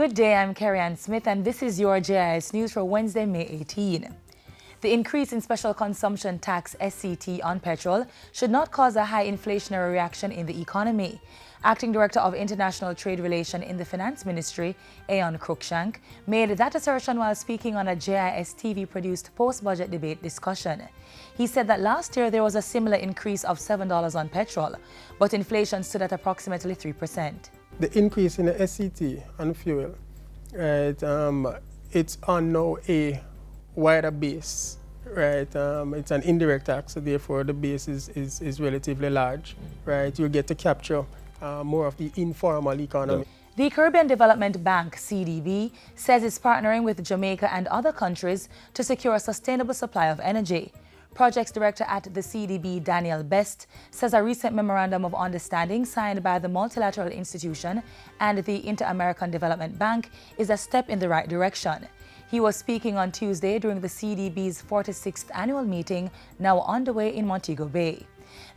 Good day, I'm Carrie-Ann Smith and this is your JIS News for Wednesday, May 18. The increase in special consumption tax SCT on petrol should not cause a high inflationary reaction in the economy. Acting Director of International Trade Relations in the Finance Ministry, Aon Cruikshank, made that assertion while speaking on a JIS TV-produced post-budget debate discussion. He said that last year there was a similar increase of $7 on petrol, but inflation stood at approximately 3%. The increase in the SCT on fuel, right, it's on now a wider base, right? It's an indirect tax, so therefore the base is relatively large, right? You get to capture more of the informal economy. The Caribbean Development Bank, CDB, says it's partnering with Jamaica and other countries to secure a sustainable supply of energy. Projects Director at the CDB, Daniel Best, says a recent memorandum of understanding signed by the multilateral institution and the Inter-American Development Bank is a step in the right direction. He was speaking on Tuesday during the CDB's 46th annual meeting, now underway in Montego Bay.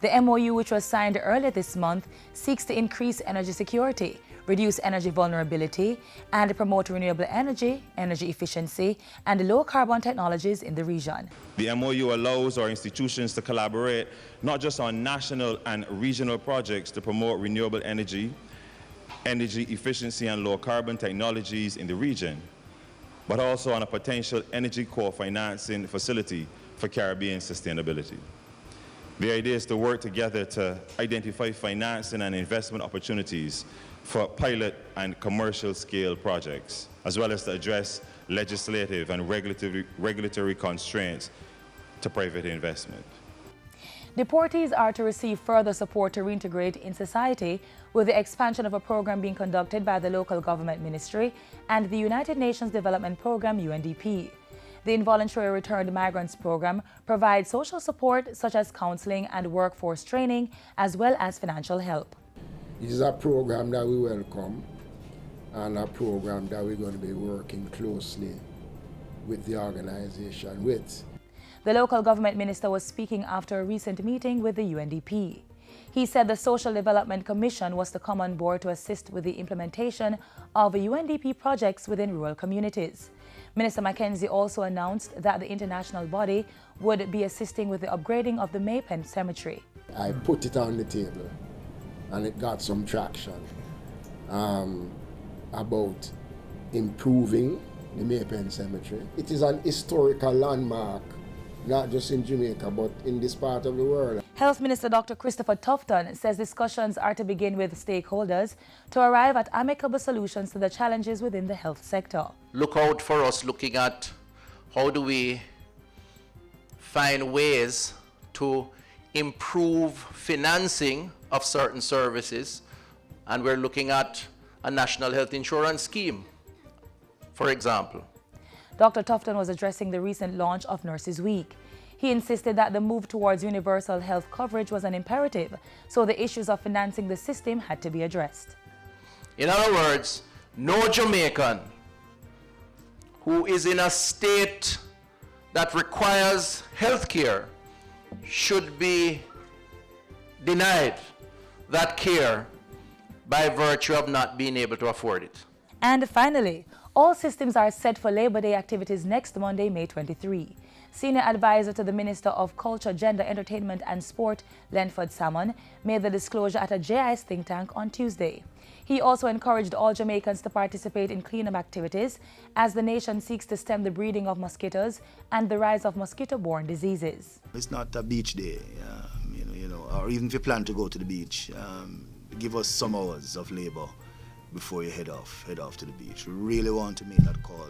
The MOU, which was signed earlier this month, seeks to increase energy security, reduce energy vulnerability, and promote renewable energy, energy efficiency, and low-carbon technologies in the region. The MOU allows our institutions to collaborate not just on national and regional projects to promote renewable energy, energy efficiency, and low-carbon technologies in the region, but also on a potential energy co-financing facility for Caribbean sustainability. The idea is to work together to identify financing and investment opportunities for pilot and commercial scale projects, as well as to address legislative and regulatory constraints to private investment. Deportees are to receive further support to reintegrate in society with the expansion of a program being conducted by the local government ministry and the United Nations Development Program, UNDP. The Involuntary Returned Migrants Program provides social support such as counseling and workforce training, as well as financial help. It is a program that we welcome and a program that we're going to be working closely with the organization with. The local government minister was speaking after a recent meeting with the UNDP. He said the Social Development Commission was to come on board to assist with the implementation of UNDP projects within rural communities. Minister Mackenzie also announced that the international body would be assisting with the upgrading of the Maypen Cemetery. I put it on the table and it got some traction about improving the Maypen Cemetery. It is an historical landmark, not just in Jamaica, but in this part of the world. Health Minister Dr. Christopher Tufton says discussions are to begin with stakeholders to arrive at amicable solutions to the challenges within the health sector. Look out for us looking at how do we find ways to improve financing of certain services, and we're looking at a national health insurance scheme, for example. Dr. Tufton was addressing the recent launch of Nurses Week. He insisted that the move towards universal health coverage was an imperative, so the issues of financing the system had to be addressed. In other words, no Jamaican who is in a state that requires health care should be denied that care by virtue of not being able to afford it. And finally, all systems are set for Labor Day activities next Monday, May 23. Senior Advisor to the Minister of Culture, Gender, Entertainment and Sport, Lenford Salmon, made the disclosure at a JIS think tank on Tuesday. He also encouraged all Jamaicans to participate in cleanup activities as the nation seeks to stem the breeding of mosquitoes and the rise of mosquito-borne diseases. It's not a beach day, or even if you plan to go to the beach, give us some hours of labor before you head off to the beach. We really want to make that call,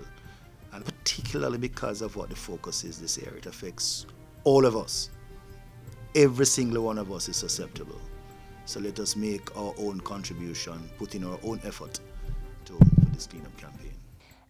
and particularly because of what the focus is this year, it affects all of us. Every single one of us is susceptible. So let us make our own contribution, put in our own effort for this cleanup campaign.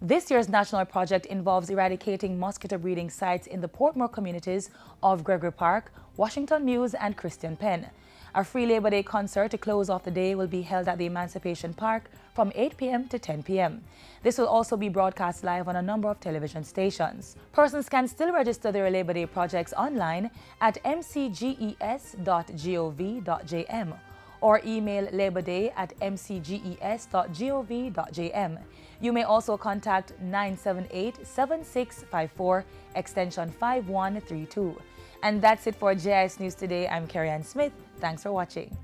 This year's national project involves eradicating mosquito breeding sites in the Portmore communities of Gregory Park, Washington Mews and Christian Penn. A free Labor Day concert to close off the day will be held at the Emancipation Park from 8 p.m. to 10 p.m. This will also be broadcast live on a number of television stations. Persons can still register their Labor Day projects online at mcges.gov.jm or email laborday@mcges.gov.jm. You may also contact 978-7654, extension 5132. And that's it for JIS News Today. I'm Carrie Ann Smith. Thanks for watching.